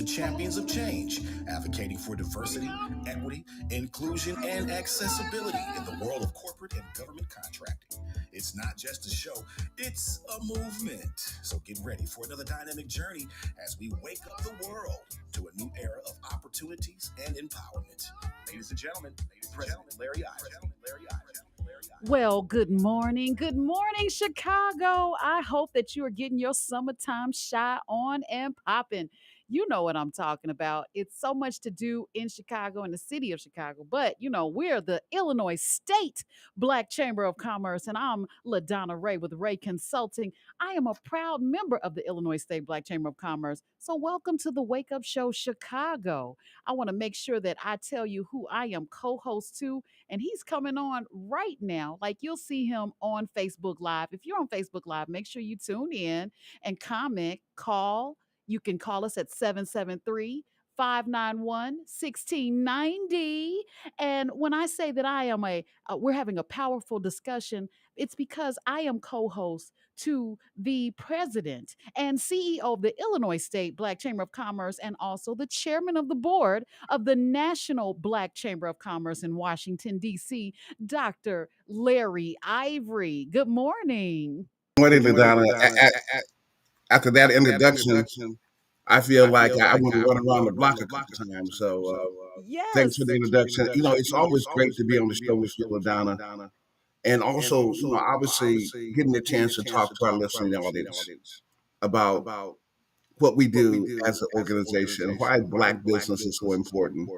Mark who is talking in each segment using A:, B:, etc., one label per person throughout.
A: the champions of change, advocating for diversity, equity, inclusion, and accessibility in the world of corporate and government contracting. It's not just a show, it's a movement. So get ready for another dynamic journey as we wake up the world to a new era of opportunities and empowerment. Ladies and gentlemen, President Larry Ivory.
B: Well, good morning. Good morning, Chicago. I hope that you are getting your summertime shy on and popping. You know what I'm talking about. It's so much to do in Chicago, in the city of Chicago. But, we're the Illinois State Black Chamber of Commerce, and I'm LaDonna Raeh with Raeh Consulting. I am a proud member of the Illinois State Black Chamber of Commerce. So, welcome to the Wake Up Show, Chicago. I want to make sure that I tell you who I am co host to, and he's coming on right now. Like, you'll see him on Facebook Live. If you're on Facebook Live, make sure you tune in and comment, call. You can call us at 773 591 1690. And when I say that we're having a powerful discussion, it's because I am co host to the president and CEO of the Illinois State Black Chamber of Commerce and also the chairman of the board of the National Black Chamber of Commerce in Washington, D.C., Dr. Larry Ivory. Good morning.
C: Morning, LaDonna. After that introduction, I feel like I want to run around the block a couple times. So thanks
B: Yes.
C: for the introduction. It's always great to be on the show with you, LaDonna. And also, obviously, getting the chance to talk to our listening audience about what we do as an organization, why Black business is so important,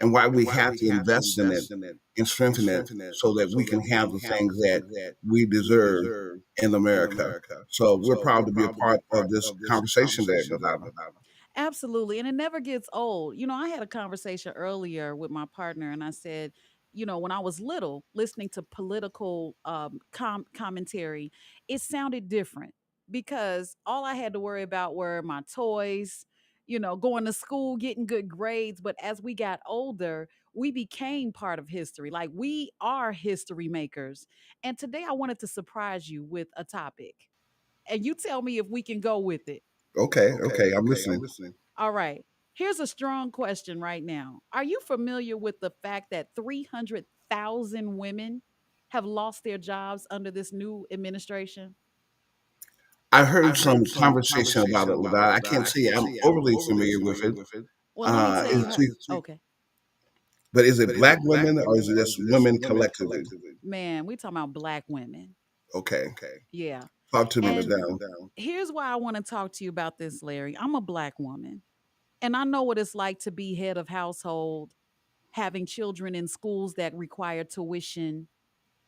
C: and why we have to invest in it and strengthen it so that we can have the things that we deserve in America. So we're proud to be a part of this conversation today, LaDonna.
B: Absolutely. And it never gets old. I had a conversation earlier with my partner, and I said, when I was little, listening to political commentary, it sounded different because all I had to worry about were my toys, going to school, getting good grades. But as we got older, we became part of history. Like, we are history makers. And today I wanted to surprise you with a topic. And you tell me if we can go with it.
C: Okay, I'm listening.
B: All right. Here's a strong question right now. Are you familiar with the fact that 300,000 women have lost their jobs under this new administration?
C: I heard some conversation about it, LaDonna. I can't say I'm overly familiar with it.
B: Well, let me tell you
C: Is
B: how.
C: it-
B: Okay.
C: but is it Black women or is it just women collectively?
B: Man, we talking about Black women.
C: Okay.
B: Yeah.
C: Talk to me,
B: And
C: LaDonna.
B: here's why I want to talk to you about this, Larry. I'm a Black woman, and I know what it's like to be head of household, having children in schools that require tuition,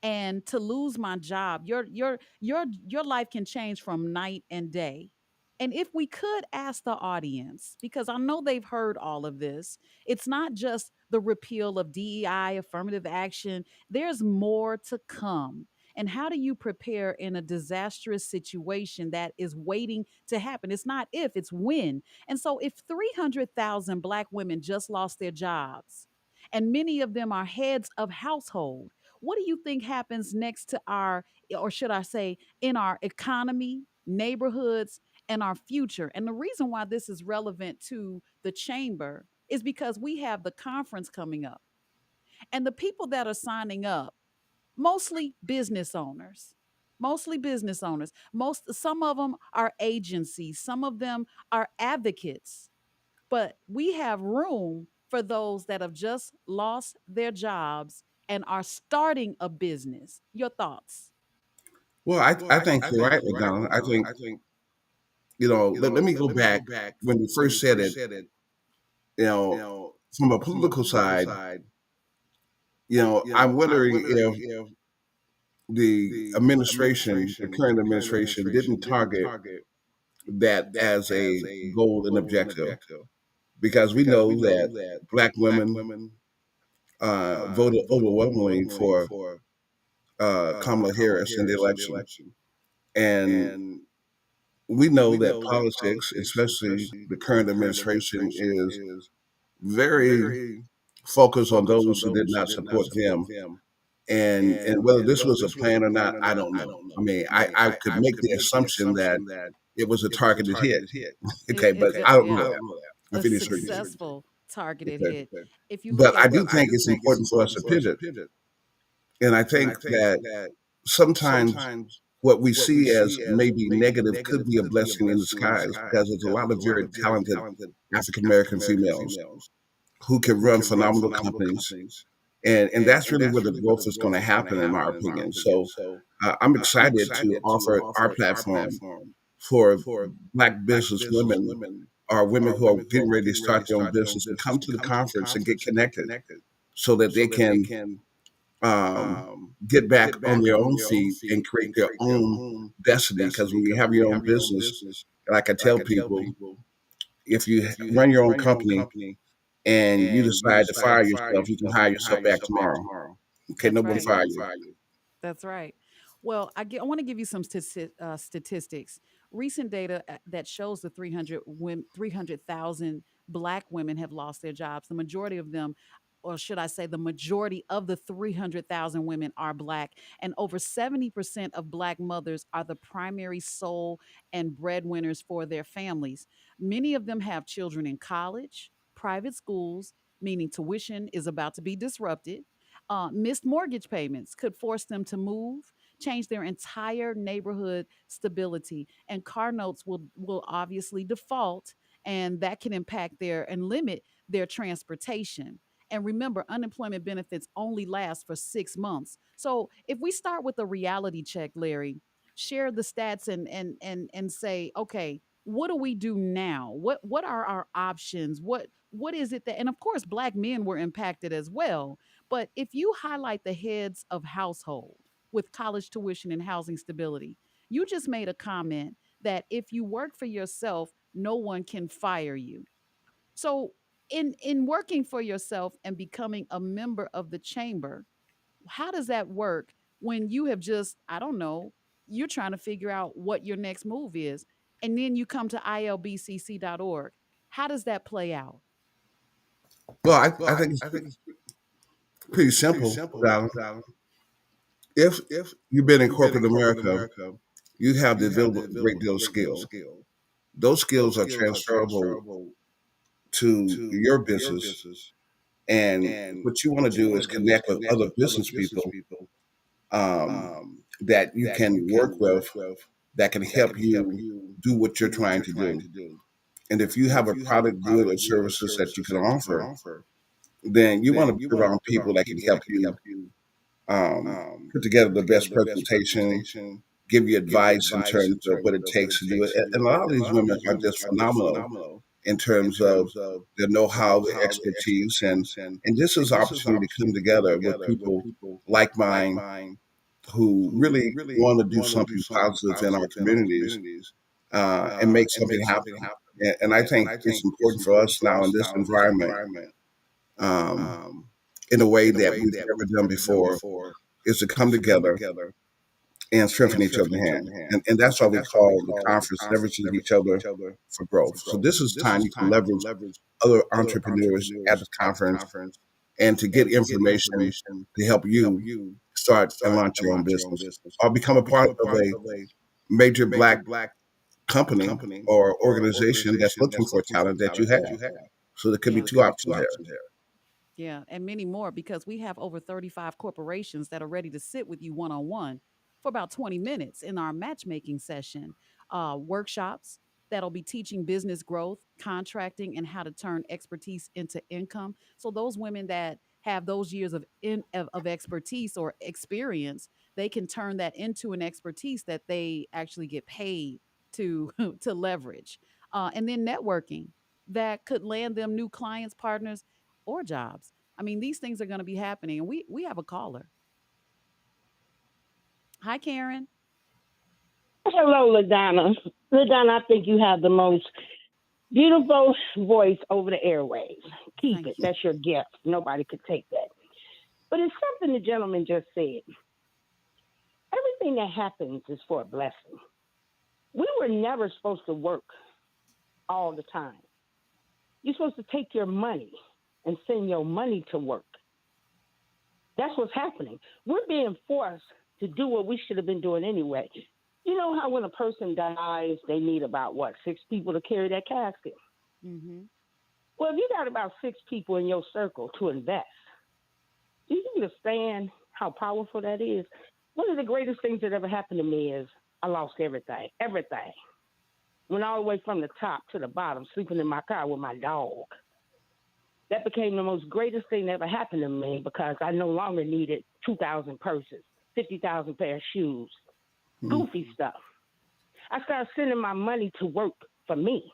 B: and to lose my job. Your life can change from night and day. And if we could ask the audience, because I know they've heard all of this, it's not just the repeal of DEI, affirmative action. There's more to come. And how do you prepare in a disastrous situation that is waiting to happen? It's not if, it's when. And so if 300,000 Black women just lost their jobs, and many of them are heads of household, what do you think happens next to our, or should I say, in our economy, neighborhoods, and our future? And the reason why this is relevant to the chamber is because we have the conference coming up. And the people that are signing up, mostly business owners. Mostly business owners. Some of them are agencies, some of them are advocates. But we have room for those that have just lost their jobs and are starting a business. Your thoughts?
C: Well, I think you're right, LaDonna. I think, let me go back when you first said it, from a political side, I'm wondering if the current administration didn't target that as a goal and objective. Because we know that Black women voted overwhelmingly for Kamala Harris in the election. And we know that politics, especially the current administration, is very focused on those who did not support them. And whether this was a plan or not, I don't know. I mean, I could make the assumption that it was a targeted hit. Okay, but I don't know that. I
B: A
C: finished heard you.
B: successful targeted
C: Okay.
B: hit. If you look
C: But I
B: at
C: do think it's important for us to pivot. And I think that sometimes what we see as maybe negative could be a blessing in disguise because there's a lot of very talented African American females who can run phenomenal companies. And that's really where the growth is going to happen, in my opinion. So I'm excited to offer our platform for Black business women or women who are getting ready to start their own business to come to the conference and get connected so that they can get back on their own feet and create their own destiny. Because when you have your own business, like I tell people, if you run your own company and you decide to fire yourself, you can hire yourself back tomorrow. Okay,
B: That's
C: nobody
B: right.
C: fire you.
B: That's right. Well, I want to give you some statistics. Recent data that shows the 300,000 Black women have lost their jobs. The majority of them, or should I say, the majority of the 300,000 women are Black, and over 70% of Black mothers are the primary sole and breadwinners for their families. Many of them have children in college, private schools, meaning tuition is about to be disrupted. Missed mortgage payments could force them to move, change their entire neighborhood stability, and car notes will obviously default, and that can impact their and limit their transportation. And remember, unemployment benefits only last for 6 months. So if we start with a reality check, Larry, share the stats and say, okay, what do we do now? What are our options? What is it that, and of course Black men were impacted as well, but if you highlight the heads of household with college tuition and housing stability, you just made a comment that if you work for yourself, no one can fire you. So in working for yourself and becoming a member of the chamber, how does that work when you have just, I don't know, you're trying to figure out what your next move is, and then you come to ilbcc.org. How does that play out?
C: Well, I think it's pretty simple, Darling. If you've been in corporate America, you have developed a great deal of skill. Those skills are transferable to your business. And what you want to do is connect with other business people um, that you can work with that can help you do what you're trying to do. And if you have a product, good, or services that you can offer, then you want to be around people that can help you put together the best presentation, give you advice in terms of what it takes to do it. And a lot of these women are just phenomenal in terms of their know-how, their expertise, and this is an opportunity to come together with people like mine who really want to do something positive in our communities and make something happen. And I think it's important for us now in this environment, um, in a way that we've never done before, is to come together and strengthen each other's hand. And that's why we call the conference leveraging each other for growth. So this is time you can leverage other entrepreneurs at the conference and to get information to help you start and launch your own business or become a part of a major Black company or organization that's looking for talent that you have. So there could be
B: Yeah.
C: two options there.
B: Yeah, and many more, because we have over 35 corporations that are ready to sit with you one on one for about 20 minutes in our matchmaking session. Workshops that'll be teaching business growth, contracting, and how to turn expertise into income. So those women that have those years of expertise or experience, they can turn that into an expertise that they actually get paid to to leverage. And then networking that could land them new clients, partners, or jobs. I mean, these things are going to be happening. And we have a caller. Hi, Karen.
D: Hello, LaDonna. LaDonna, I think you have the most beautiful voice over the airwaves. Keep it.
B: Thank you.
D: That's your gift. Nobody could take that. But it's something the gentleman just said. Everything that happens is for a blessing. We were never supposed to work all the time. You're supposed to take your money and send your money to work. That's what's happening. We're being forced to do what we should have been doing anyway. You know how when a person dies, they need about what, 6 people to carry that casket?
B: Mm-hmm.
D: Well, if you got about 6 people in your circle to invest, do you understand how powerful that is? One of the greatest things that ever happened to me is I lost everything. Everything. Went all the way from the top to the bottom, sleeping in my car with my dog. That became the most greatest thing that ever happened to me because I no longer needed 2,000 purses, 50,000 pair of shoes, goofy stuff. I started sending my money to work for me.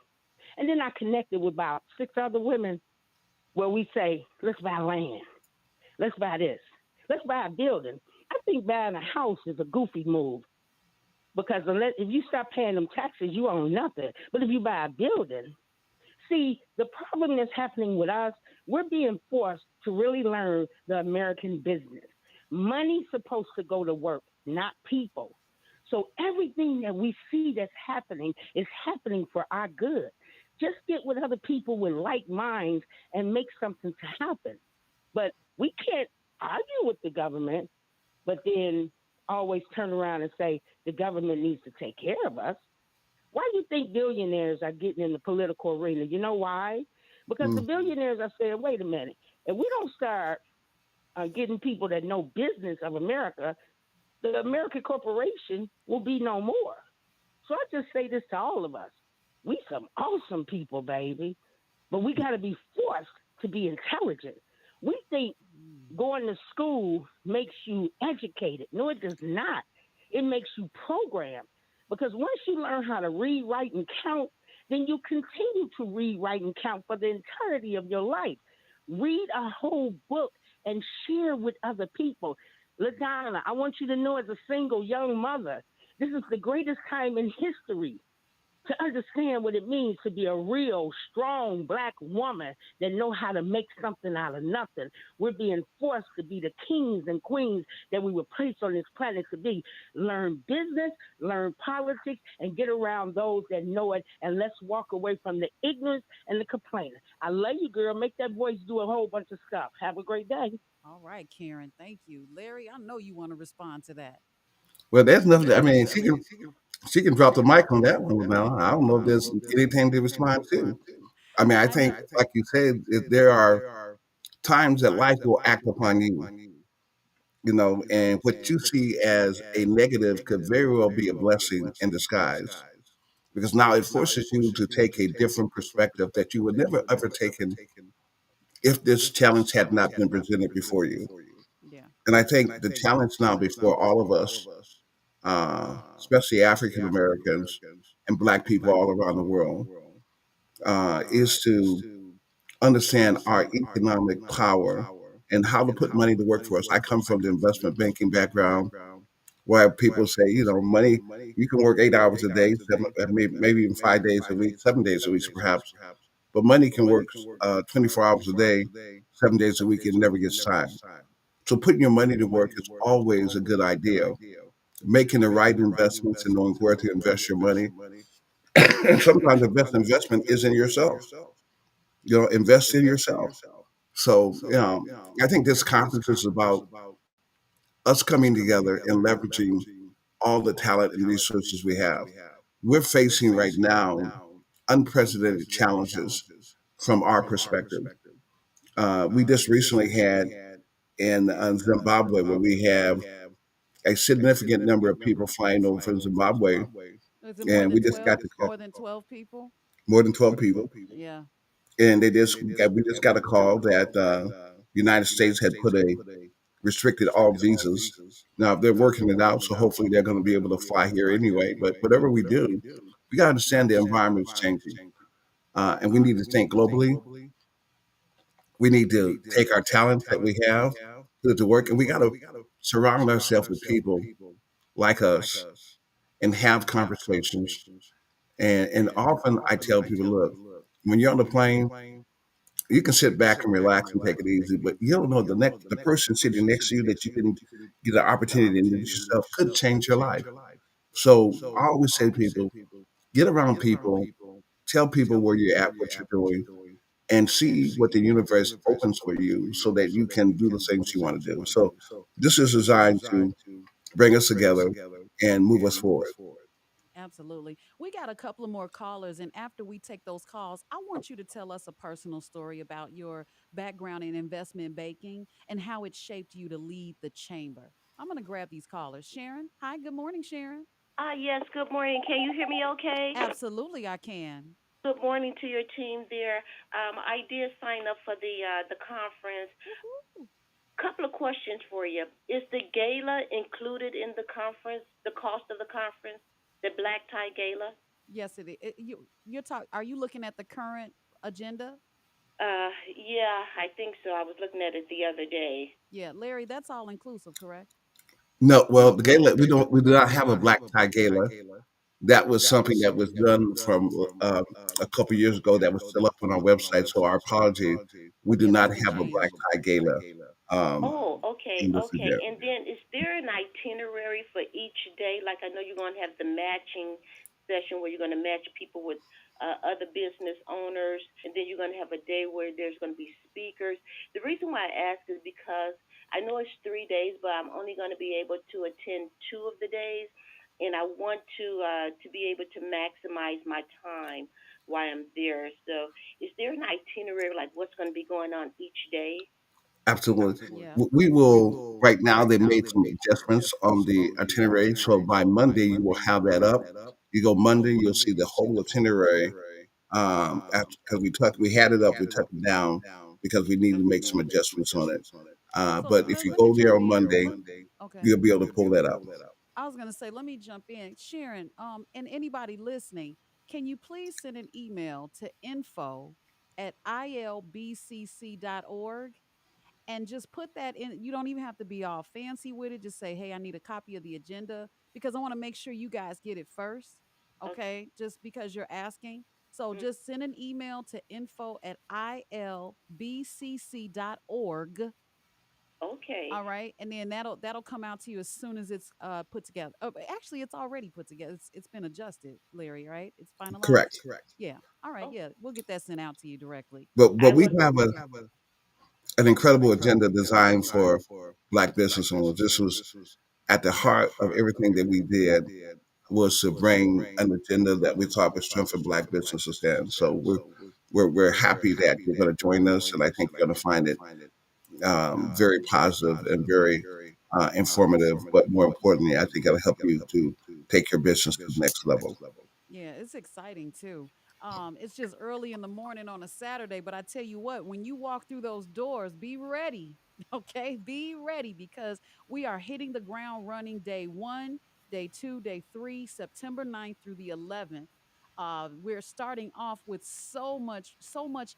D: And then I connected with about 6 other women where we say, let's buy land. Let's buy this. Let's buy a building. I think buying a house is a goofy move because if you start paying them taxes, you own nothing. But if you buy a building, see, the problem that's happening with us, we're being forced to really learn the American business. Money's supposed to go to work, not people. So everything that we see that's happening is happening for our good. Just get with other people with like minds and make something to happen. But we can't argue with the government, but then always turn around and say the government needs to take care of us. Why do you think billionaires are getting in the political arena? You know why? Because the billionaires are saying, wait a minute, if we don't start getting people that know business of America, the American corporation will be no more. So I just say this to all of us. We some awesome people, baby, but we got to be forced to be intelligent. We think going to school makes you educated. No, it does not. It makes you programmed. Because once you learn how to read, write, and count, then you continue to read, write, and count for the entirety of your life. Read a whole book and share with other people. LaDonna, I want you to know as a single young mother, this is the greatest time in history to understand what it means to be a real, strong black woman that know how to make something out of nothing. We're being forced to be the kings and queens that we were placed on this planet to be. Learn business, learn politics, and get around those that know it, and let's walk away from the ignorance and the complaining. I love you, girl. Make that voice do a whole bunch of stuff. Have a great day.
B: All right, Karen. Thank you. Larry, I know you want to respond to that.
C: Well, there's nothing. I mean, she can drop the mic on that one now. I don't know if there's anything to respond to. I mean, I think, like you said, there are times that life will act upon you, and what you see as a negative could very well be a blessing in disguise because now it forces you to take a different perspective that you would never ever taken if this challenge had not been presented before you.
B: Yeah.
C: And I think the challenge now before all of us, especially African Americans and Black people all around the world, is to understand our economic power and how to put money to work for us. I come from the investment banking background where people say, money, you can work 8 hours a day, maybe even 5 days a week, 7 days a week, perhaps, but money can work 24 hours a day, 7 days a week, and never gets time. So putting your money to work is always a good idea. Making the right investments and knowing where to invest your money. And sometimes the best investment is in yourself. Invest in yourself. So, I think this conference is about us coming together and leveraging all the talent and resources we have. We're facing right now unprecedented challenges from our perspective. We just recently had in Zimbabwe, where we have a significant number of people flying over from Zimbabwe,
B: Is it more
C: and we
B: than
C: just got
B: 12?
C: to call
B: More than 12 people?
C: more than 12 people,
B: Yeah.
C: and we just got a call that the United States had put a restricted all visas. Now they're working it out, so hopefully they're going to be able to fly here anyway. But whatever we do, we got to understand the environment is changing, and we need to think globally. We need to take our talents that we have, put it to work, and we got to surround ourselves with people like us and have conversations. And often I tell people, look, when you're on the plane, you can sit back and relax and take it easy, but you don't know the person sitting next to you that you didn't get an opportunity to introduce yourself could change your life. So I always say to people, get around people, tell people where you're at, what you're doing, and see what the universe opens for you so that you can do the things you want to do. So this is designed to bring us together and move us forward.
B: Absolutely. We got a couple of more callers, and after we take those calls, I want you to tell us a personal story about your background in investment banking and how it shaped you to lead the chamber. I'm going to grab these callers. Sharon, hi, good morning, Sharon.
E: Yes, good morning. Can you hear me okay?
B: Absolutely, I can.
E: Good morning to your team there. I did sign up for the conference.
B: Woohoo.
E: Couple of questions for you. Is the gala included in the conference? The cost of the conference, the black tie gala?
B: Yes, it is. You're are you looking at the current agenda?
E: Yeah, I think so. I was looking at it the other day.
B: Yeah, Larry, that's all inclusive, correct?
C: No, well, the gala we do not have a black tie gala. That was something that was done from a couple years ago. That was still up on our website. So our apology. We do
B: Yeah,
C: not
B: that's been
C: have a black
B: changed.
C: tie gala
E: Oh, okay,
C: in this
E: okay.
C: event.
E: And then is there an itinerary for each day? Like I know you're going to have the matching session where you're going to match people with other business owners, and then you're going to have a day where there's going to be speakers. The reason why I ask is because I know it's 3 days, but I'm only going to be able to attend 2 of the days, and I want to be able to maximize my time while I'm there. So, is there an itinerary like what's going to be going on each day?
C: Absolutely.
B: Yeah.
C: We will, right now, they made some adjustments on the itinerary. So by Monday, you will have that up. You go Monday, you'll see the whole itinerary. Because we had it up, we took it down because we needed to make some adjustments on it.
B: So
C: But if you
B: let me
C: go there
B: jump
C: on
B: in.
C: Monday,
B: Okay.
C: you'll be able to pull that up.
B: I was gonna say, let me jump in. Sharon, and anybody listening, can you please send an email to info@ilbcc.org and just put that in. You don't even have to be all fancy with it. Just say, hey, I need a copy of the agenda because I want to make sure you guys get it first.
E: Okay.
B: Okay. Just because you're asking. So
E: Mm,
B: just send an email to info@ilbcc.org.
E: okay.
B: All right, and then that'll come out to you as soon as it's put together. Oh, but actually, it's already put together. It's been adjusted, Larry. Right? It's finalized.
C: Correct.
B: Yeah. All right.
E: Oh,
B: Yeah, we'll get that sent out to you directly.
C: But
E: I
C: we
E: would.
C: have an incredible agenda designed for Black business owners. This was at the heart of everything that we did was to bring an agenda that we thought would strengthen Black businesses. And so we're happy that you're going to join us, and I think you're going to find it very positive and very informative. But more importantly, I think it'll help you to take your business to the next level.
B: Yeah, it's exciting too. It's just early in the morning on a Saturday, but I tell you what, when you walk through those doors, be ready. Okay, be ready because we are hitting the ground running day 1, day 2, day 3, September 9th through the 11th. We're starting off with so much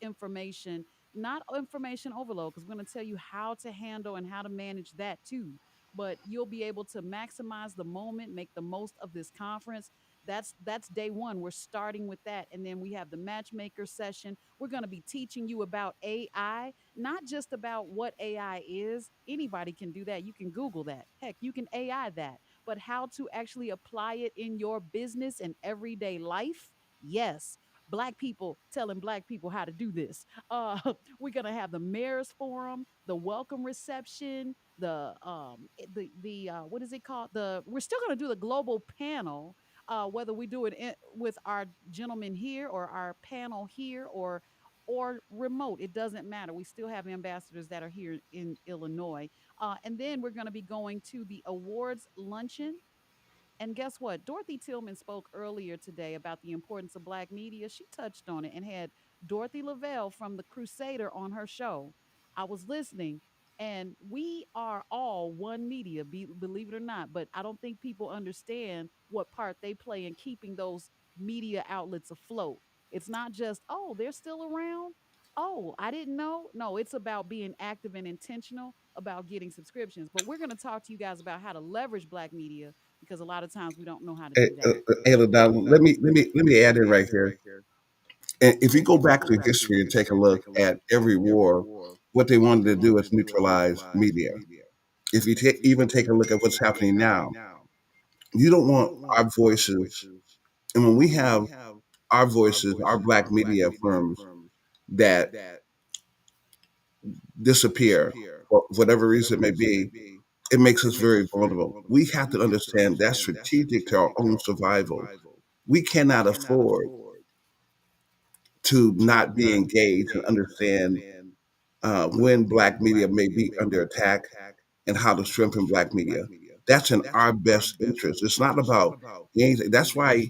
B: information, not information overload, because we're going to tell you how to handle and how to manage that too. But you'll be able to maximize the moment, make the most of this conference. That's day 1. We're starting with that, and then we have the matchmaker session. We're going to be teaching you about AI, not just about what AI is. Anybody can do that. You can Google that. Heck, you can AI that. But how to actually apply it in your business and everyday life? Yes. Black people telling black people how to do this. We're gonna have the mayor's forum, the welcome reception, the what is it called? The We're still gonna do the global panel, whether we do it with our gentleman here or our panel here or remote. It doesn't matter. We still have ambassadors that are here in Illinois. And then we're going to be going to the awards luncheon. And guess what? Dorothy Tillman spoke earlier today about the importance of Black media. She touched on it and had Dorothy Lavelle from The Crusader on her show. I was listening, and we are all one media, believe it or not. But I don't think people understand what part they play in keeping those media outlets afloat. It's not just, oh, they're still around. Oh, I didn't know. No, it's about being active and intentional about getting subscriptions. But we're going to talk to you guys about how to leverage Black media because a lot of times we don't know how to
C: Hey,
B: do that.
C: LaDonna, let me add in right here. And if you go back to history and take a look at every war, what they wanted to do is neutralize media. If you even take a look at what's happening now, you don't want our voices. And when we have our voices, our Black media firms that disappear for whatever reason it may be, it makes us very vulnerable. We have to understand that's strategic to our own survival. We cannot afford to not be engaged and understand when Black media may be under attack and how to strengthen Black media. That's in our best interest. It's not about anything. That's why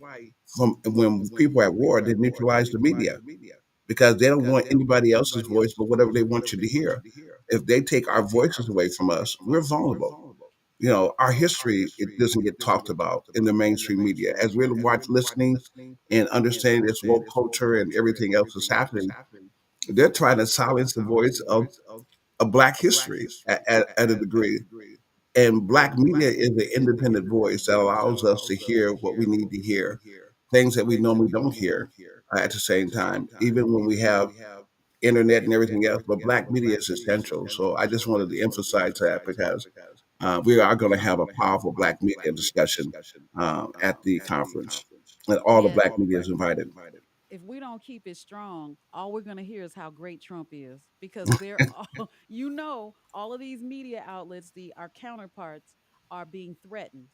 C: from when people are at war, they neutralize the media because they don't want anybody else's voice but whatever they want you to hear. If they take our voices away from us, we're vulnerable. Our history, it doesn't get talked about in the mainstream media. As we're listening and understanding this woke culture and everything else that's happening, they're trying to silence the voice of a Black history at a degree. And Black media is an independent voice that allows us to hear what we need to hear, things that we normally don't hear at the same time, even when we have internet and everything else. But Black media is essential. So I just wanted to emphasize that because we are going to have a powerful Black media discussion at the conference. And all the
B: Yeah.
C: Black media is invited.
B: If we don't keep it strong, all we're going to hear is how great Trump is because they're all, all of these media outlets, our counterparts are being threatened.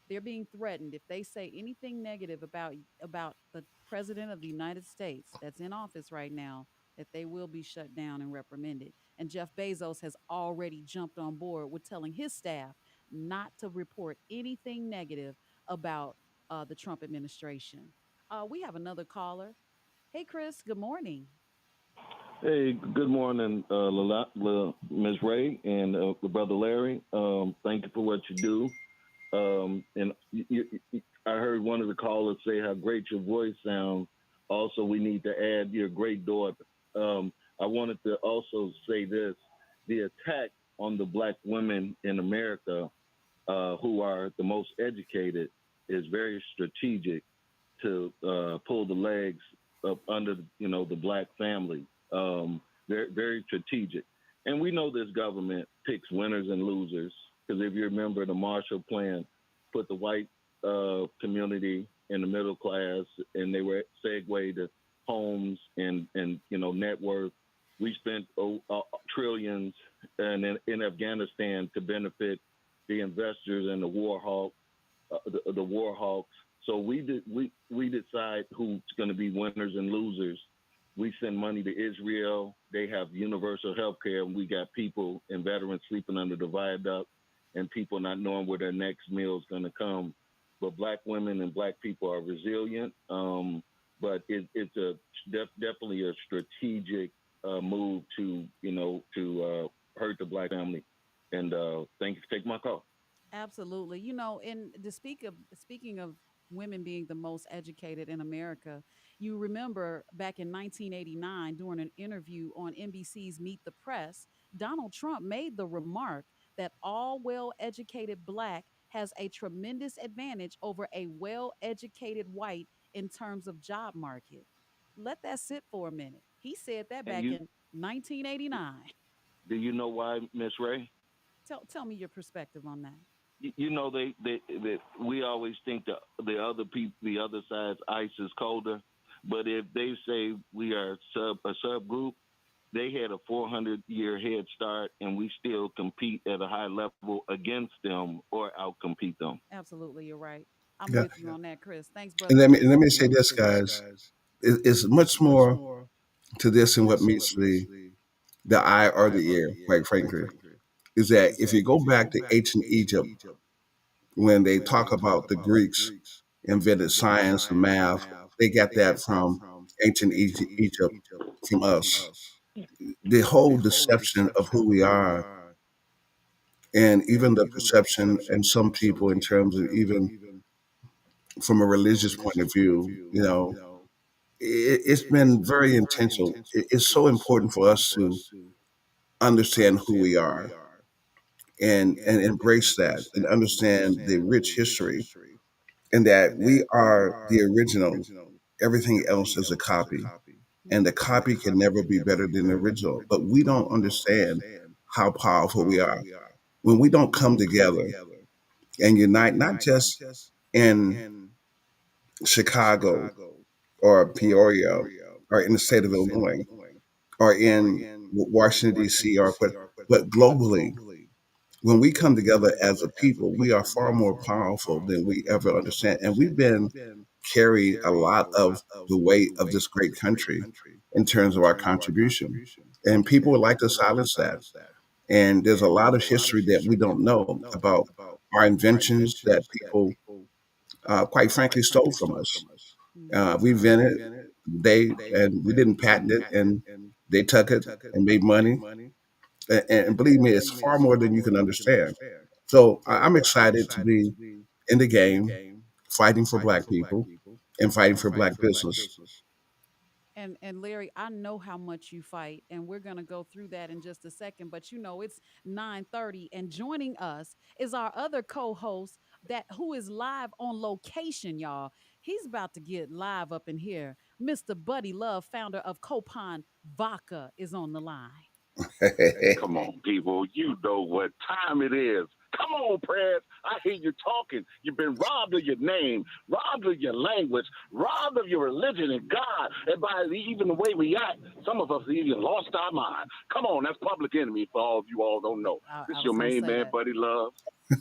B: They're being threatened if they say anything negative about the president of the United States that's in office right now, that they will be shut down and reprimanded. And Jeff Bezos has already jumped on board with telling his staff not to report anything negative about the Trump administration. We have another caller. Hey, Chris. Good morning.
F: Hey, good morning, Ms. Ray and Brother Larry. Thank you for what you do. And I heard one of the callers say how great your voice sounds. Also, we need to add your great daughter. I wanted to also say this: the attack on the Black women in America, who are the most educated, is very strategic to pull the legs up under, the Black family. Very, very strategic. And we know this government picks winners and losers because if you remember, the Marshall Plan put the white community in the middle class, and they were segued to homes and net worth. We spent trillions in Afghanistan to benefit the investors and the the war hawks. So we decide who's going to be winners and losers. We send money to Israel. They have universal health care, and we got people and veterans sleeping under the viaduct and people not knowing where their next meal is going to come. But Black women and Black people are resilient. But it's definitely a strategic move to hurt the Black family. And thank you for taking my call.
B: Absolutely. And speaking of women being the most educated in America, you remember back in 1989 during an interview on NBC's Meet the Press, Donald Trump made the remark that all well-educated Black has a tremendous advantage over a well-educated white in terms of job market. Let that sit for a minute. He said that
F: And
B: back in 1989.
F: do you know why, Miss Ray?
B: Tell me your perspective on that.
F: They we always think that the other people, the other side's ice is colder, but if they say we are a subgroup, they had a 400-year head start, and we still compete at a high level against them or outcompete them.
B: Absolutely, you're right. I'm
C: Yeah.
B: with you on that, Chris. Thanks,
C: And
B: brother
C: let me
B: Chris.
C: say this, guys. It's much more to this than what meets the eye or the ear, quite frankly. Is that if you go back to ancient Egypt, when they talk about the Greeks invented science and math, they got that from ancient Egypt, from us. The whole deception of who we are, and even the perception, and some people, in terms of even from a religious point of view, it's been very intentional. It's so important for us to understand who we are and embrace that and understand the rich history and that we are the original. Everything else is a copy, and the copy can never be better than the original. But we don't understand how powerful we are when we don't come together and unite, not just in Chicago or Peoria or in the state of Illinois or in Washington D.C. but globally. When we come together as a people, we are far more powerful than we ever understand, and we've been carry a lot of the weight of this great country in terms of our contribution. And people would like to silence that. And there's a lot of history that we don't know about our inventions that people, quite frankly, stole from us. We invented, and we didn't patent it, and they took it and made money. And believe me, it's far more than you can understand. So I'm excited to be in the game, fighting for Black people and fighting for Black business.
B: And Larry, I know how much you fight, and we're gonna go through that in just a second. But it's 9:30, and joining us is our other co-host that who is live on location, y'all. He's about to get live up in here. Mr. Buddy Luv, founder of Copajn Vodka, is on the line.
F: Hey, come on, people. You know what time it is. Come on, Prez. I hear you talking. You've been robbed of your name, robbed of your language, robbed of your religion and God. And by even the way we act, some of us even lost our mind. Come on, that's public enemy for all of you all don't know. This is your main man, Buddy Luv.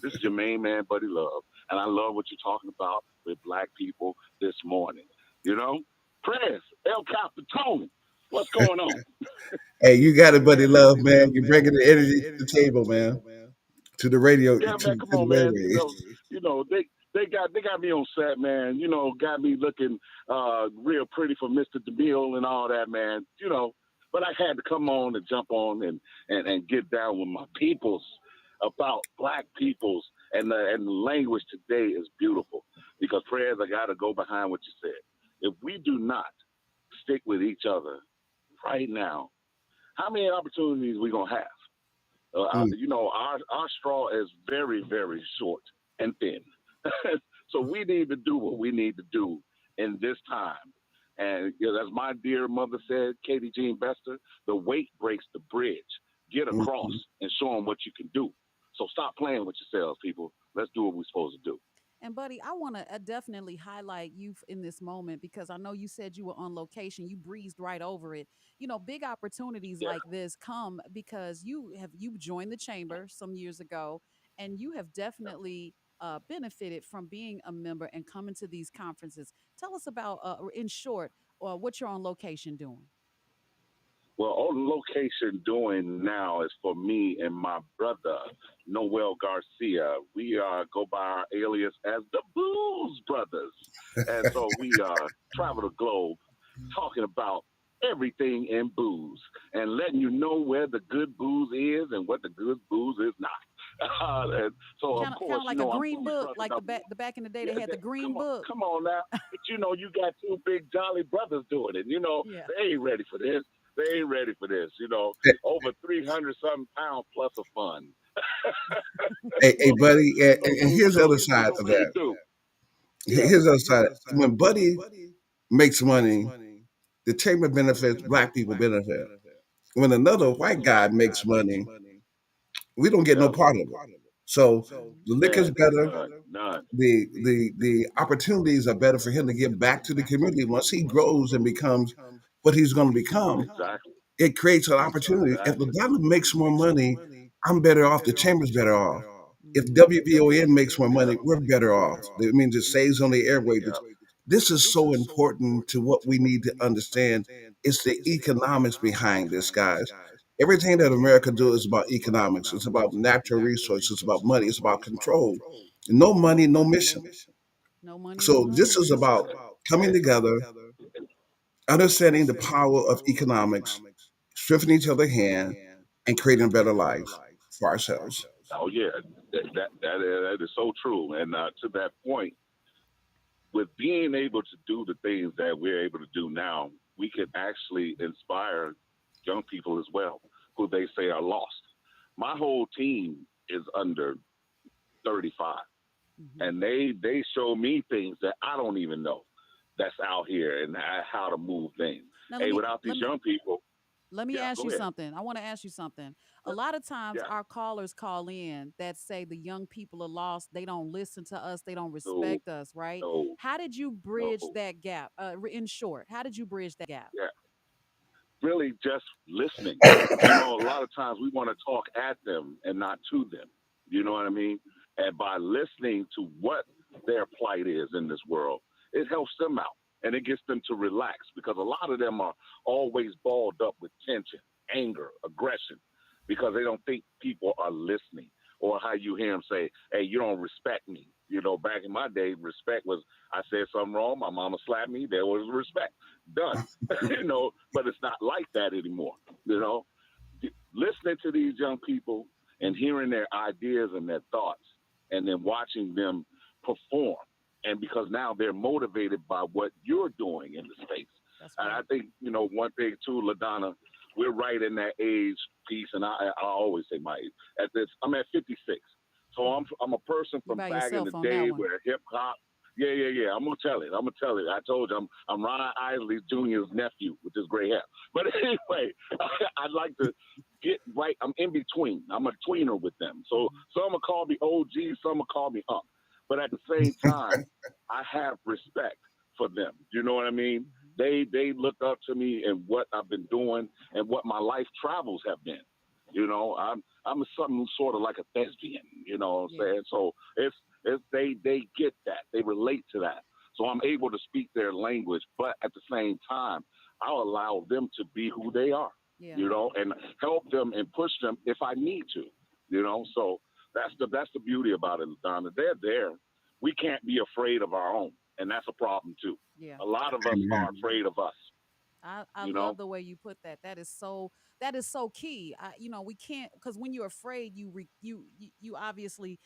F: This is your main man, Buddy Luv. And I love what you're talking about with Black people this morning. You know? Prez, El Capitone. What's going on?
C: Hey, you got it, Buddy Luv, man. You're bringing the energy to the table, man. To the radio.
F: Yeah, man, come on, man. They got me on set, man. Got me looking real pretty for Mr. DeMille and all that, man. But I had to come on and jump on and get down with my peoples about Black peoples, and the language today is beautiful because, Prayers, I got to go behind what you said. If we do not stick with each other right now, how many opportunities we gonna have? Our straw is very, very short and thin. So we need to do what we need to do in this time. And as my dear mother said, Katie Jean Bester, the weight breaks the bridge. Get across and show them what you can do. So stop playing with yourselves, people. Let's do what we're supposed to do.
B: And Buddy, I want to definitely highlight you in this moment because I know you said you were on location. You breezed right over it. Big opportunities like this come because you joined the chamber some years ago, and you have definitely benefited from being a member and coming to these conferences. Tell us about, in short, what you're on location doing.
F: Well, on location doing now is for me and my brother, Noel Garcia. We go by our alias as the Booze Brothers. And so we travel the globe talking about everything in booze and letting you know where the good booze is and what the good booze is not. And so,
B: Kind
F: of course,
B: of like a green book, like the back in the day they had the green book.
F: Come on now. But you got two big jolly brothers doing it. They ain't ready for this. They ain't ready for this, over 300-something pounds plus of fun.
C: Hey, Buddy, and here's the other side of that. Here's the other side. When Buddy makes money, the chamber benefits, Black people benefit. When another white guy makes money, we don't get no part of it. So the liquor's better. The opportunities are better for him to give back to the community once he grows and becomes what he's going to become.
F: Exactly.
C: It creates an opportunity. If LaDonna makes more money, I'm better off. The chamber's better off. If WVON makes more money, we're better off. It means it saves on the airwaves. This is so important to what we need to understand. It's the economics behind this, guys. Everything that America does is about economics. It's about natural resources. It's about money. It's about control. No money, no mission.
B: No money, no
C: So this
B: money.
C: is about coming together, understanding the power of economics, strengthening each other's hand, and creating a better life for ourselves.
F: Oh yeah, that is so true. And to that point, with being able to do the things that we're able to do now, we can actually inspire young people as well, who they say are lost. My whole team is under 35, and they show me things that I don't even know that's out here and how to move things.
B: Now,
F: Without these young people.
B: Let me ask you something. I want to ask you something. A lot of times our callers call in that say the young people are lost. They don't listen to us. They don't respect us, right? How did you bridge that gap? In short, how did you bridge that gap?
F: Yeah. Really just listening. A lot of times we want to talk at them and not to them. You know what I mean? And by listening to what their plight is in this world
G: it helps them out and it gets them to relax because a lot of them are always balled up with tension, anger, aggression, because they don't think people are listening. Or how you hear them say, hey, you don't respect me. You know, back in my day, respect was I said something wrong, my mama slapped me, there was respect. Done. You know, but it's not like that anymore. You know, listening to these young people and hearing their ideas and their thoughts and then watching them perform. And because now they're motivated by what you're doing in the space. And I think, you know, one thing too, LaDonna, we're right in that age piece, and I always say my age. I'm at 56, so I'm a person from back in the day where hip hop. Yeah. I'm gonna tell it. I told you I'm Ron Isley Jr.'s nephew with this gray hair. But anyway, I'd like to get right. I'm in between. I'm a tweener with them. So some will call me OG, some will call me Unc. But at the same time, I have respect for them. You know what I mean? They look up to me and what I've been doing and what my life travels have been. You know, I'm something sort of like a thespian. You know what I'm saying? So it's they get that, they relate to that. So I'm able to speak their language, but at the same time, I'll allow them to be who they are. You know, and help them and push them if I need to. You know, so that's the beauty about it, Donna. They're there. We can't be afraid of our own. And that's a problem too. A lot of us are afraid of us.
B: I love the way you put that. That is so key. We can't, because when you're afraid, you obviously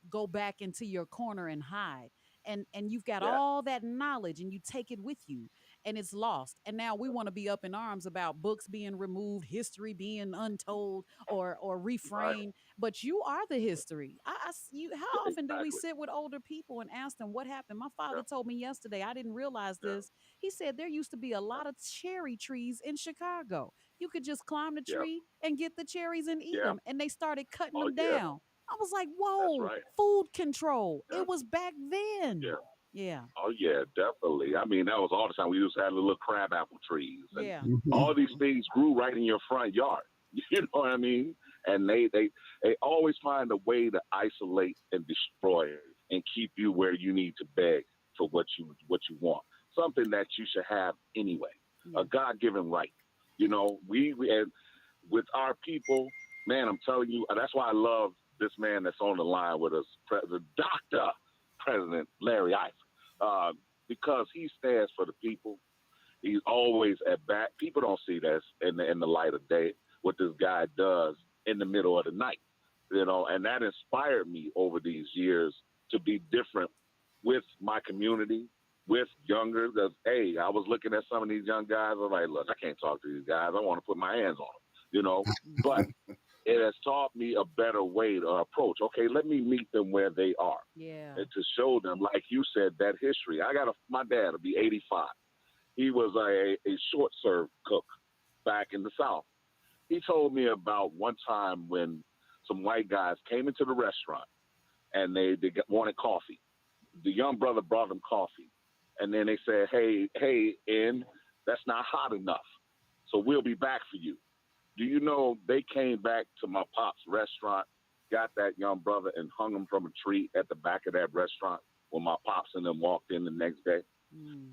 B: go back into your corner and hide. And you've got all that knowledge and you take it with you and it's lost. And now we want to be up in arms about books being removed, history being untold or reframed. But you are the history. How often do we sit with older people and ask them what happened? My father told me yesterday, I didn't realize this. He said there used to be a lot of cherry trees in Chicago. You could just climb the tree and get the cherries and eat them. And they started cutting them down. I was like, whoa, food control. It was back then. Yeah.
G: Oh, yeah, definitely. I mean, that was all the time. We used to have the little crabapple trees. And all these things grew right in your front yard. You know what I mean? And they always find a way to isolate and destroy and keep you where you need to beg for what you want. Something that you should have anyway, a God-given right. You know, we and with our people, man, I'm telling you, that's why I love this man that's on the line with us, Dr. President Larry Ivory, because he stands for the people. He's always at bat. People don't see that in the light of day, what this guy does in the middle of the night, you know, and that inspired me over these years to be different with my community, with younger. Hey, I was looking at some of these young guys. I'm like, look, I can't talk to these guys. I want to put my hands on them, you know, but it has taught me a better way to approach. Okay, let me meet them where they are.
B: Yeah.
G: And to show them, like you said, that history. My dad will be 85. He was a short serve cook back in the South. He told me about one time when some white guys came into the restaurant and they wanted coffee. The young brother brought them coffee. And then they said, hey, N, that's not hot enough. So we'll be back for you. Do you know they came back to my pop's restaurant, got that young brother and hung him from a tree at the back of that restaurant when my pops and them walked in the next day?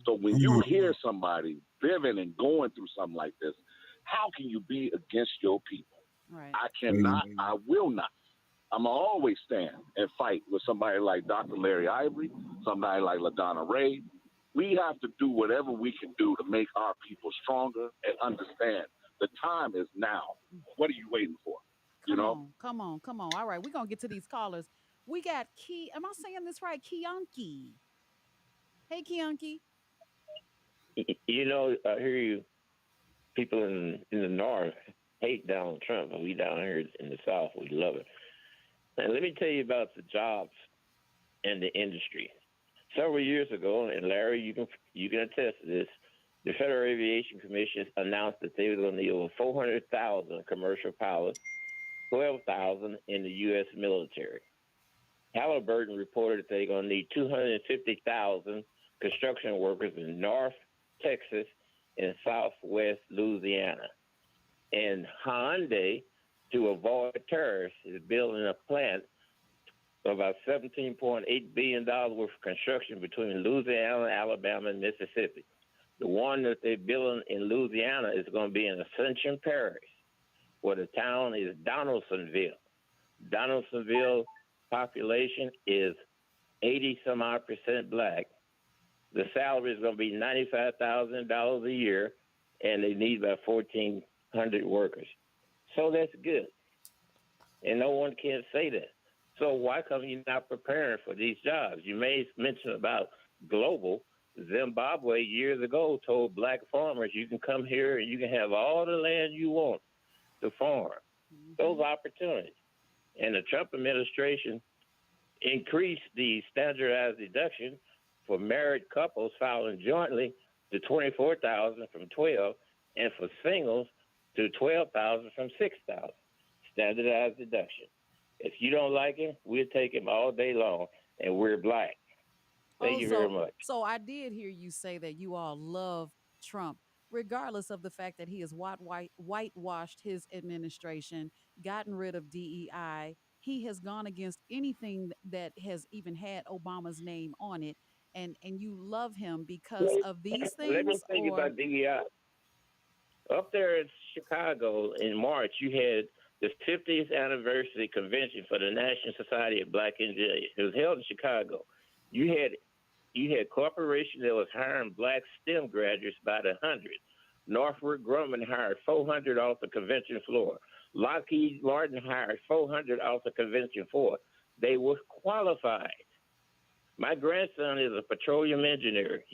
G: So when you hear somebody living and going through something like this, how can you be against your people?
B: Right.
G: I cannot. I will not. I'm going to always stand and fight with somebody like Dr. Larry Ivory, somebody like LaDonna Raeh. We have to do whatever we can do to make our people stronger and understand the time is now. What are you waiting for?
B: Come on. All right, we're going to get to these callers. We got am I saying this right? Kianki. Hey, Kianki.
H: You know, I hear you. People in the North hate Donald Trump, but we down here in the South, we love it. And let me tell you about the jobs and the industry. Several years ago, and Larry, you can attest to this, the Federal Aviation Commission announced that they were going to need over 400,000 commercial pilots, 12,000 in the U.S. military. Halliburton reported that they're going to need 250,000 construction workers in North Texas and Southwest Louisiana. And Hyundai, to avoid tariffs, is building a plant about $17.8 billion worth of construction between Louisiana, Alabama, and Mississippi. The one that they're building in Louisiana is going to be in Ascension Parish, where the town is Donaldsonville. Donaldsonville population is 80 some odd percent black. The salary is going to be $95,000 a year, and they need about 1,400 workers. So that's good. And no one can say that. So why come you not preparing for these jobs? You may mention about global. Zimbabwe years ago told black farmers, you can come here and you can have all the land you want to farm. Those opportunities. And the Trump administration increased the standardized deduction for married couples filing jointly to $24,000 from $12,000, and for singles to $12,000 from $6,000. Standardized deduction. If you don't like him, we'll take him all day long, and we're black. Thank you very much.
B: So I did hear you say that you all love Trump, regardless of the fact that he has whitewashed his administration, gotten rid of DEI. He has gone against anything that has even had Obama's name on it, and you love him because of these things.
H: Let me tell you about DEI. Up there in Chicago in March, you had the 50th anniversary convention for the National Society of Black Engineers. It was held in Chicago. You had corporations that was hiring black STEM graduates by the hundreds. Northrop Grumman hired 400 off the convention floor. Lockheed Martin hired 400 off the convention floor. They were qualified. My grandson is a petroleum engineer.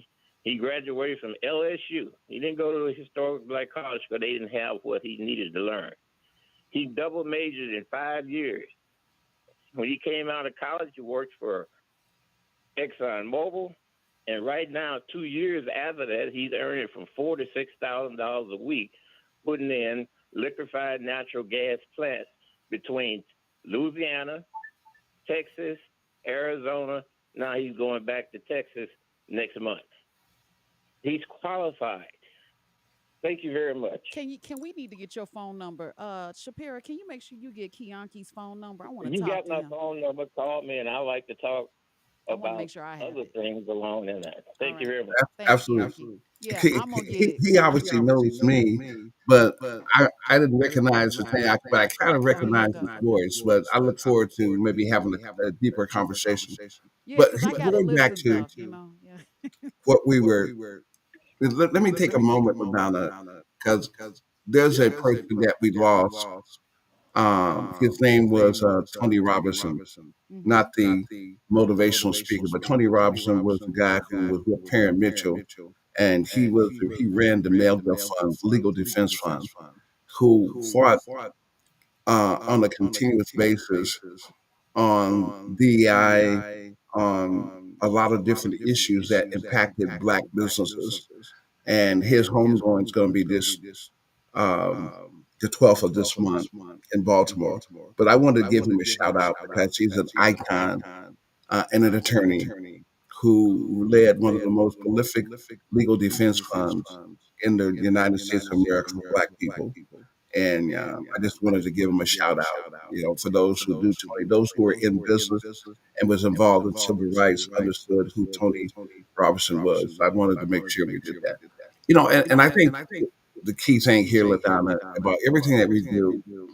H: He graduated from LSU. He didn't go to a historic black college because they didn't have what he needed to learn. He double majored in 5 years. When he came out of college, he worked for ExxonMobil, and right now, 2 years after that, he's earning from $4,000 to $6,000 a week, putting in liquefied natural gas plants between Louisiana, Texas, Arizona. Now he's going back to Texas next month. He's qualified. Thank you very much.
B: Can we need to get your phone number? Shapira, can you make sure you get Kianki's phone number? I want to
H: You
B: talk
H: got
B: to
H: my
B: him.
H: phone number. Call me, and I like to talk
B: I want to
H: about
B: make sure I have
H: other
B: it.
H: things along in that. Thank you
B: right.
H: very much.
B: Thanks,
C: Absolutely.
B: Kianki. Yeah,
C: He,
B: I'm gonna get
C: he,
B: it.
C: he obviously knows me, but I didn't recognize his name, but I kind of
B: Oh, he
C: recognize
B: look
C: his
B: up.
C: voice. But I look forward to maybe having a deeper conversation.
B: Yeah,
C: But
B: because I gotta
C: going back
B: listen
C: to
B: tough, you know. Yeah.
C: what we were, let me take a moment, LaDonna, because there's a person that we lost. His name was Tony Robinson, not the motivational speaker, but Tony Robinson was the guy who was with Parent Mitchell, and he ran the Melville Fund, Legal Defense Fund, who fought on a continuous basis on DEI, on a lot of different issues that impacted Black businesses. And his homegoing is going to be this the 12th of this month in Baltimore. But I want to give him a shout out because he's an icon and an attorney who led one of the most prolific legal defense funds in the United States of America for Black people. And I just wanted to give him a shout out, for those who do Tony, those who were in business and was involved in civil rights, understood who Tony Robinson was. I wanted to make sure we did that. And I think the key thing here, LaDonna, about everything that we do,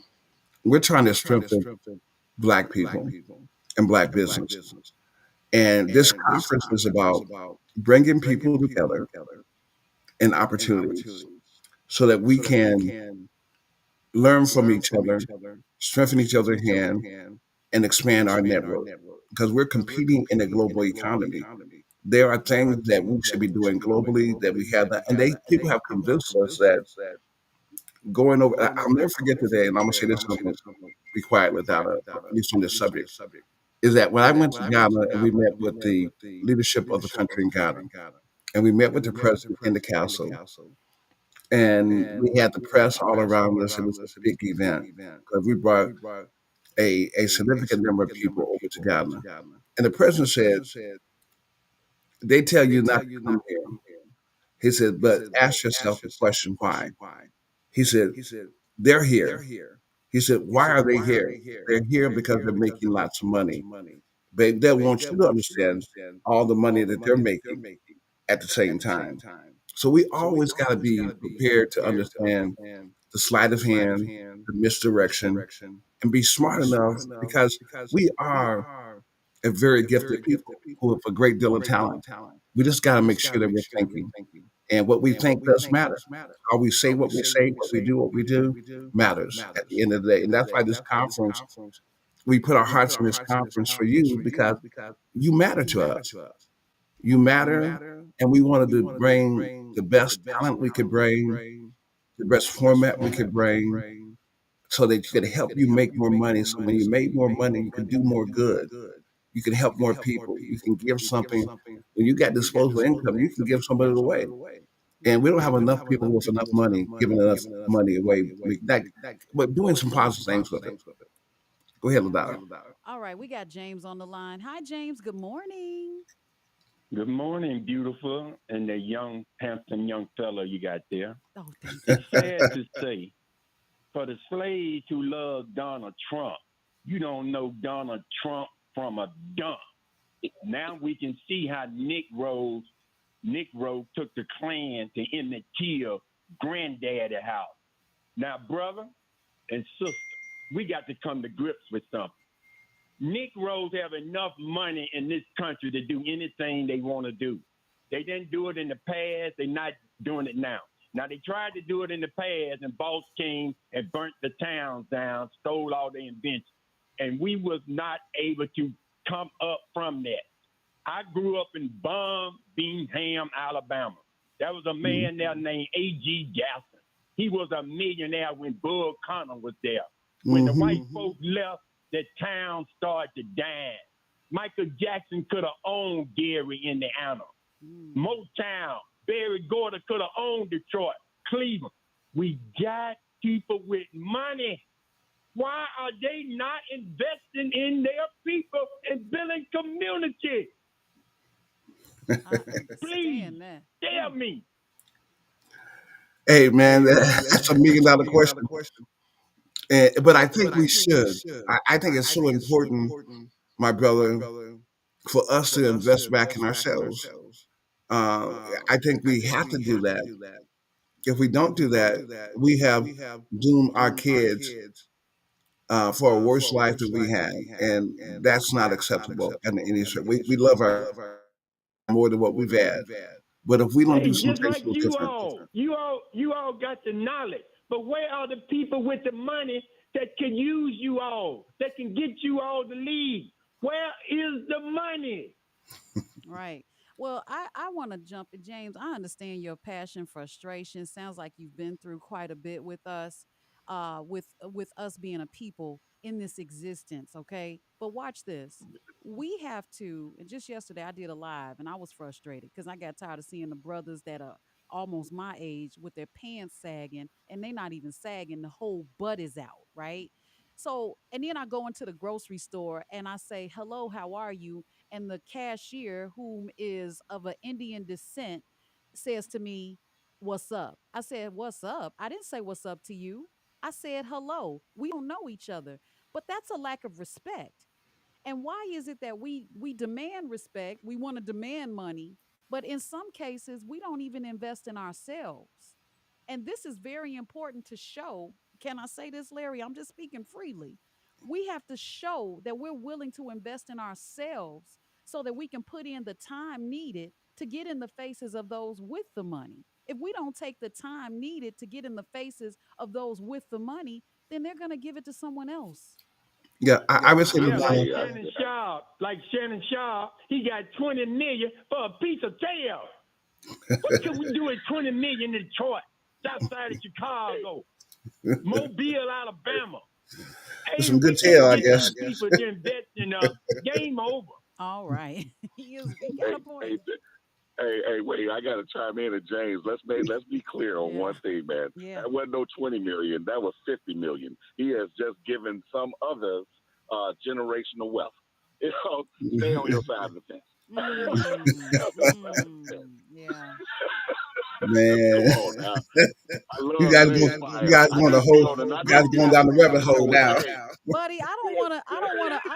C: we're trying to strengthen Black people and Black businesses. And this conference is about bringing people together in opportunities so that we can learn from each other, strengthen each other's hand, and expand our network. Because we're competing in a global economy. There are things that we should be doing globally that we have that, and people have convinced us that going over. I'll never forget today, and I'm gonna say this, and I'm gonna be quiet without at least on this subject. Is that when I went to Ghana and we met with the leadership of the country in Ghana, and we met with the president in the castle, and we had the press all around us. It was a big event because we brought a significant number of people over to Ghana, and the president said, "They tell you not to come here." He said, "But ask yourself the question why." He said, "They're here." He said, "Why are they here? They're here because they're making lots of money." They want you to understand all the money that they're making at the same time. So we always got to be prepared to understand the sleight of hand, the misdirection, and be smart enough because we are a very gifted people who have a great deal of talent. We just got to make sure that we're thinking. And what we think does matter. How we say, what we do matters at the end of the day. And that's why this conference, we put our hearts in this conference for you because you matter to us. You matter, and we wanted to bring the best talent we could bring, the best format we could bring, so that you could help you make more money. So when you make more money, you can do more good. You can help more people. You can give something. When you got disposable income, you can give somebody away. And we don't have enough people with enough money giving enough money away. But doing some positive things with it. Go ahead, LaDonna.
B: All right, we got James on the line. Hi, James. Good morning.
I: Good morning, beautiful, and the young, handsome young fellow you got there.
B: Oh, thank you.
I: It's sad to say, for the slaves who love Donald Trump, you don't know Donald Trump from a dump. Now we can see how Negro took the Klan to Emmett Till granddaddy house. Now, brother and sister, we got to come to grips with something. Negroes have enough money in this country to do anything they want to do. They didn't do it in the past. They're not doing it now. Now, they tried to do it in the past, and boss came and burnt the towns down, stole all their inventions. And we was not able to come up from that. I grew up in Birmingham, Alabama. There was a man there named A.G. Jackson. He was a millionaire when Bud Connor was there. When the white folks left, the town started to die. Michael Jackson could have owned Gary, Indiana. Motown, Barry Gordy could have owned Detroit, Cleveland. We got people with money. Why are they not investing in their people and building community? Please tell me.
C: Hey, man, that's $1 million question. But I think we should. I think it's so important, my brother, for us to invest back in ourselves. I think we have to do that. If we don't do that, we have doomed our kids for a worse life than we had, and that's not acceptable. And we love our more than what we've had. But if we don't do some
I: just
C: things
I: like
C: different,
I: you all got the knowledge, but where are the people with the money that can use you all, that can get you all to lead? Where is the money?
B: Right. Well, I want to jump in, James. I understand your passion, frustration. Sounds like you've been through quite a bit with us, with us being a people in this existence. Okay, but watch this. We have to. And just yesterday, I did a live, and I was frustrated because I got tired of seeing the brothers that are almost my age with their pants sagging, and they not even sagging. The whole butt is out, right? So, and then I go into the grocery store and I say, "Hello, how are you?" And the cashier, whom is of an Indian descent, says to me, "What's up?" I said, "What's up?" I didn't say what's up to you. I said hello. We don't know each other. But that's a lack of respect. And why is it that we demand respect, we want to demand money, but in some cases we don't even invest in ourselves? And this is very important to show. Can I say this, Larry? I'm just speaking freely. We have to show that we're willing to invest in ourselves so that we can put in the time needed to get in the faces of those with the money. If we don't take the time needed to get in the faces of those with the money, then they're going to give it to someone else.
C: yeah, I would say,
I: Yeah, like
C: LaDonna,
I: Shannon Sharp, he got 20 million for a piece of tail. What can we do with 20 million in Detroit, south side of Chicago, Mobile, Alabama? Hey,
C: some good
I: we can't
C: tail, I
I: get
C: guess.
I: these people to invest in us. Game over.
B: All right. He got a point.
G: Wait! I got to chime in, and James. Let's be clear on one thing, man.
B: Yeah.
G: That wasn't no 20 million. That was 50 million. He has just given some others generational wealth. Stay on your side of the fence.
B: Yeah.
C: Man,
G: Come on now. I
C: you
G: love
C: guys
G: it
C: go,
G: ain't
C: you
G: fire.
C: guys
G: I
C: going the
G: just, you
C: whole,
G: know, and I
C: you guys
G: just get
C: going
G: out
C: down
G: the
C: the rabbit
G: concept
C: hole
G: with
C: now.
G: hey,
B: Buddy, I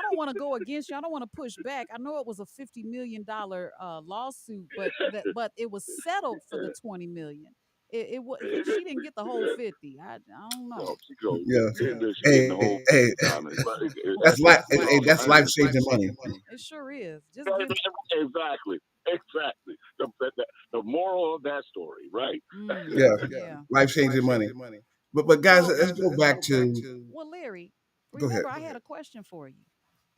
B: don't wanna go against you. I don't want to push back. I know it was a $50 million lawsuit, but it was settled for the 20 million. She didn't get the whole 50. I don't
G: no,
B: know.
G: she go,
C: Yeah.
G: she getting the
C: Hey,
G: whole
C: hey,
G: 50 diamonds, but
C: that's life.
G: that's
C: Hey,
G: all
C: that's
G: right.
C: life changing money.
B: It sure is. Just give.
G: Exactly. Exactly. The moral of that story, right?
C: Yeah,
B: Yeah.
C: life changing money. But guys,
B: Well,
C: let's go back to.
B: well, Larry,
C: Go ahead.
B: remember I had a question for you.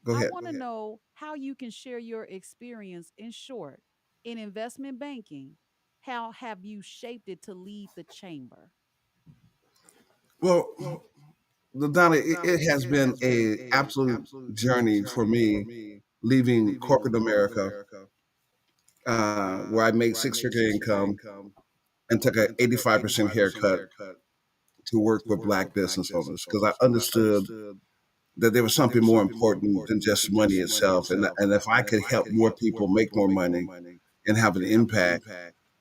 C: Go
B: I
C: ahead.
B: want to know how you can share your experience in short in investment banking. How have you shaped it to lead the chamber?
C: Well, LaDonna, it has been a absolute journey for me leaving corporate America, where I made six-figure income and took an 85% haircut to work with black business owners because I understood that there was something more important than just money itself. And if I could help more people make more money and have an impact,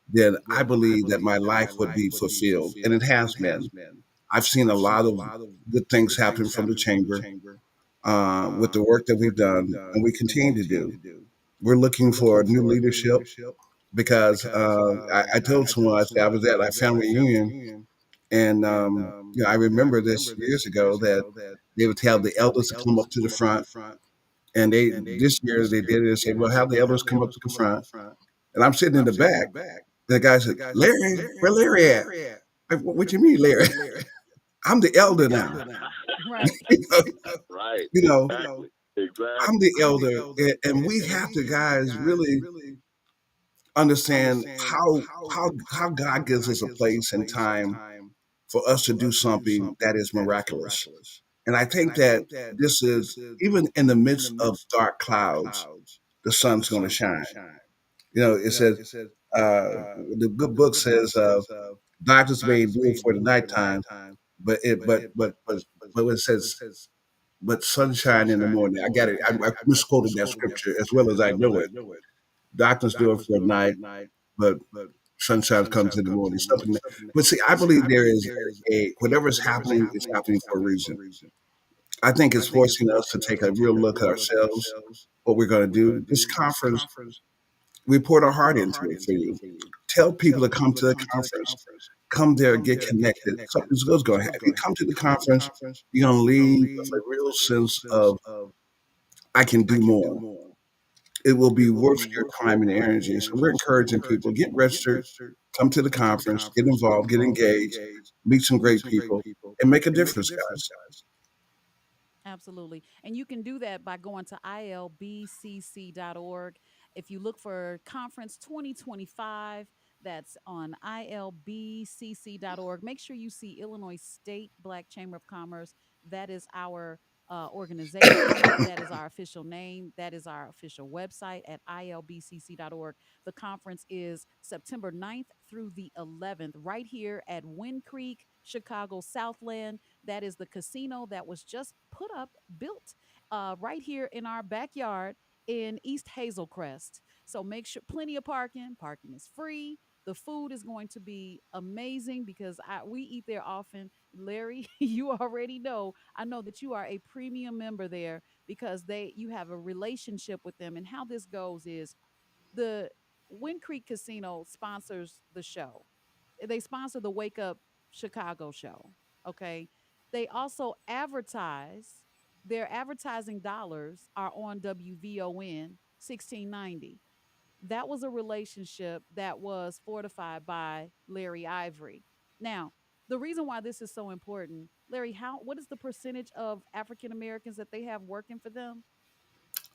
C: then I believe that my life would be fulfilled. And it has been. I've seen a lot of good things happen from the chamber with the work that we've done and we continue to do. We're looking for new leadership because I told someone, I said, I was at a family reunion and I remember this years ago that they would tell the elders to come up to the front. And this year they did it and said, well, have the elders come up to the front. And I'm sitting in the back. And the guy said, Larry, where Larry at? What you mean, Larry? I'm the elder now.
B: Right.
C: you know,
G: Right.
C: you know,
G: Exactly.
C: I'm
G: Exactly.
C: the elder, and we have to, guys, really understand how God gives us a place and time for us to do something that is miraculous. And I think that this is even in the midst of dark clouds, the sun's going to shine. It says the good book says darkness may endure for the nighttime, but it says but sunshine in the morning. I got it. I misquoted that scripture as well as I know it. Darkness do it for a night, but sunshine comes in the morning. Something. But see, I believe there is a whatever is happening is happening for a reason. I think it's forcing us to take a real look at ourselves, what we're going to do. This conference, we poured our heart into it for you. Tell people to come to the conference. Come there, get connected. Something's good's going to happen. If you come to the conference, you're going to leave with a real sense of I can do more. It will be worth your time and energy. So we're encouraging people get registered, come to the conference, get involved, get engaged, meet some great people, and make a difference, guys.
B: Absolutely. And you can do that by going to ilbcc.org. If you look for Conference 2025, that's on ilbcc.org. Make sure you see Illinois State Black Chamber of Commerce. That is our organization. That is our official name. That is our official website at ilbcc.org. The conference is September 9th through the 11th, right here at Wind Creek, Chicago Southland. That is the casino that was just put up, built right here in our backyard in East Hazelcrest. So make sure plenty of parking. Parking is free. The food is going to be amazing because we eat there often. Larry, you already know. I know that you are a premium member there because you have a relationship with them. And how this goes is the Wind Creek Casino sponsors the show. They sponsor the Wake Up Chicago show. Okay. They also advertise, their advertising dollars are on WVON 1690. That was a relationship that was fortified by Larry Ivory. Now, the reason why this is so important, Larry, what is the percentage of African Americans that they have working for them?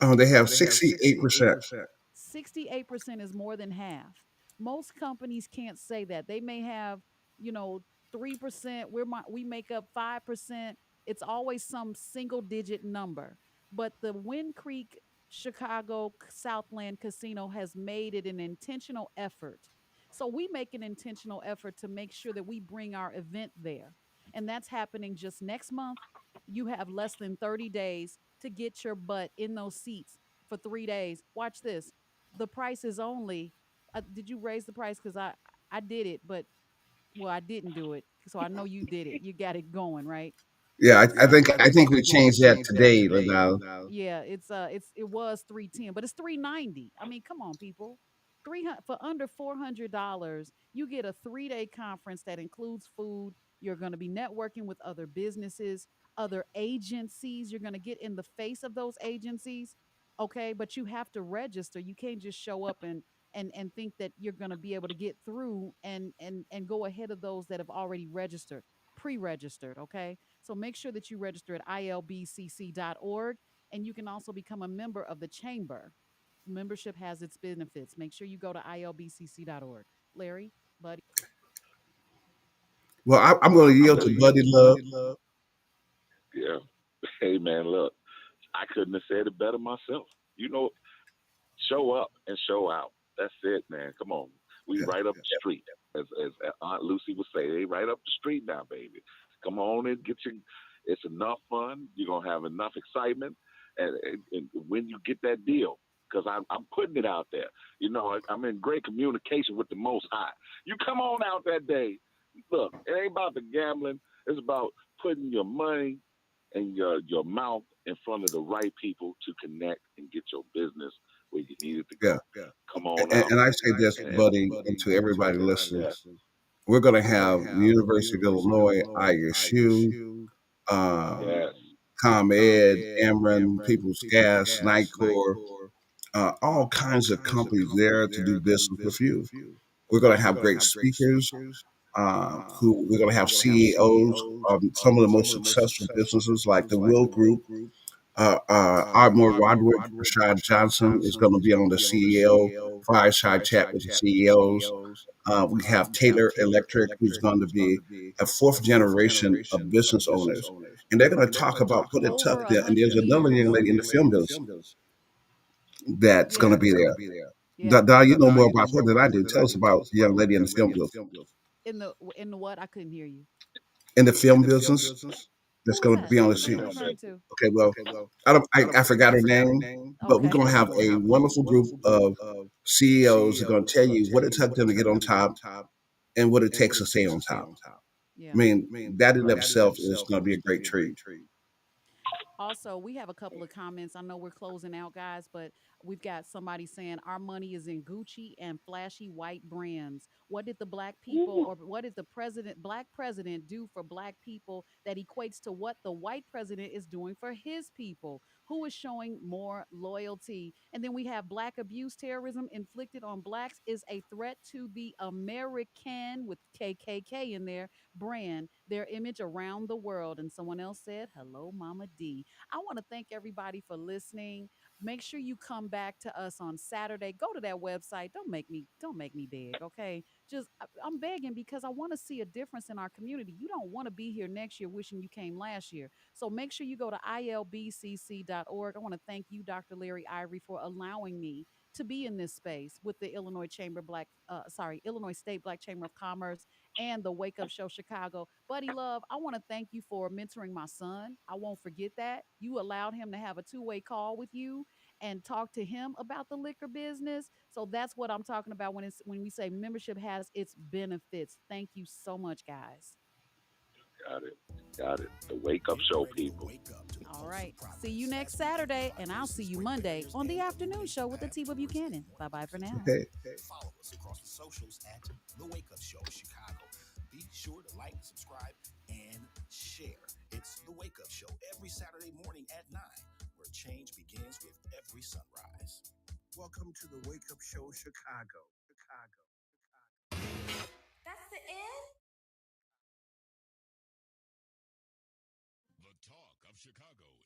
C: They have 68%.
B: 68% is more than half. Most companies can't say that. They may have, you know, 3%, we make up 5%. It's always some single digit number. But the Wind Creek Chicago Southland Casino has made it an intentional effort. So we make an intentional effort to make sure that we bring our event there. And that's happening just next month. You have less than 30 days to get your butt in those seats for 3 days. Watch this. The price is only. Did you raise the price? Because I did it, but well, I didn't do it. So I know you did it. You got it going, right?
C: Yeah, I
B: Yeah,
C: think we changed that today, Ladonna.
B: yeah, it was 310, but it's 390. I mean, come on, people. 300 for under $400, you get a 3-day conference that includes food. You're going to be networking with other businesses, other agencies. You're going to get in the face of those agencies. Okay, but you have to register. You can't just show up and think that you're going to be able to get through and go ahead of those that have already registered, pre-registered, okay? So make sure that you register at ilbcc.org, and you can also become a member of the chamber. Membership has its benefits. Make sure you go to ilbcc.org. Larry, Buddy.
C: Well, I'm going to yield to Buddy Love.
G: Yeah. Hey, man, look, I couldn't have said it better myself. You know, show up and show out. That's it, man. Come on. We right up the street. As Aunt Lucy would say, they right up the street now, baby. Come on and get your, it's enough fun. You're going to have enough excitement. And when you get that deal, because I'm putting it out there, you know, I'm in great communication with the Most High. You come on out that day. Look, it ain't about the gambling. It's about putting your money and your mouth in front of the right people to connect and get your business where you need it to
C: Yeah.
G: go. Come on out.
C: And I say this, Buddy, and to everybody listening, we're going to have the University of Illinois, ISU,
G: Yes.
C: ComEd, Ameren, People's Gas, Nightcore, all kinds of companies there to do business with you. We're going to have great speakers. Who we're going to have CEOs of some of the most successful businesses, like the Will Group. Ardmore Rodwood, Rashad Johnson is going to be on the CEO fireside chat with the CEOs. We have Taylor Electric, who's going to be a fourth generation of business owners, and they're going to talk about what it took
B: Over
C: there. And there's
B: 100
C: another young
B: years.
C: lady in the film business that's going
B: Yeah.
C: to be there.
B: Yeah.
C: Dal, you know more about her than I do. Tell us about the young lady in the film business.
B: In the what? I couldn't hear you.
C: In the film business, that's
B: Who is
C: going to
B: that?
C: be on the
B: Who are you
C: scene.
B: referring to?
C: Okay, well, I forgot her name, but we're
B: Okay.
C: going to have a wonderful group of CEOs who are going to tell you what it took them to get on top and what it takes to stay on top. I
B: Yeah.
C: mean, that in itself is going to be a great treat.
B: Also, we have a couple of comments. I know we're closing out, guys, but we've got somebody saying our money is in Gucci and flashy white brands. What did the black people, or what did the black president do for black people that equates to what the white president is doing for his people? Who is showing more loyalty? And then we have black abuse terrorism inflicted on blacks is a threat to the American, with KKK in there, brand, their image around the world. And someone else said, hello, Mama D. I want to thank everybody for listening. Make sure you come back to us on Saturday. Go to that website. Don't make me beg, okay? I'm begging because I want to see a difference in our community. You don't want to be here next year wishing you came last year. So make sure you go to ilbcc.org. I want to thank you, Dr. Larry Ivory, for allowing me to be in this space with the Illinois State Black Chamber of Commerce and the Wake Up Show Chicago. Buddy Love, I want to thank you for mentoring my son. I won't forget that. You allowed him to have a two-way call with you and talk to him about the liquor business. So that's what I'm talking about when we say membership has its benefits. Thank you so much, guys.
G: Got it. Got it. The Wake Up Show, people.
B: All right. See you next Saturday, and I'll see you Monday on the afternoon show with the Tiva Buchanan. Bye-bye for now.
C: Okay.
A: Follow us across the socials at The Wake Up Show Chicago. Be sure to like, subscribe, and share. It's The Wake Up Show every Saturday morning at 9, where change begins with every sunrise.
C: Welcome to the Wake Up Show Chicago.
J: That's the end?
K: The talk of Chicago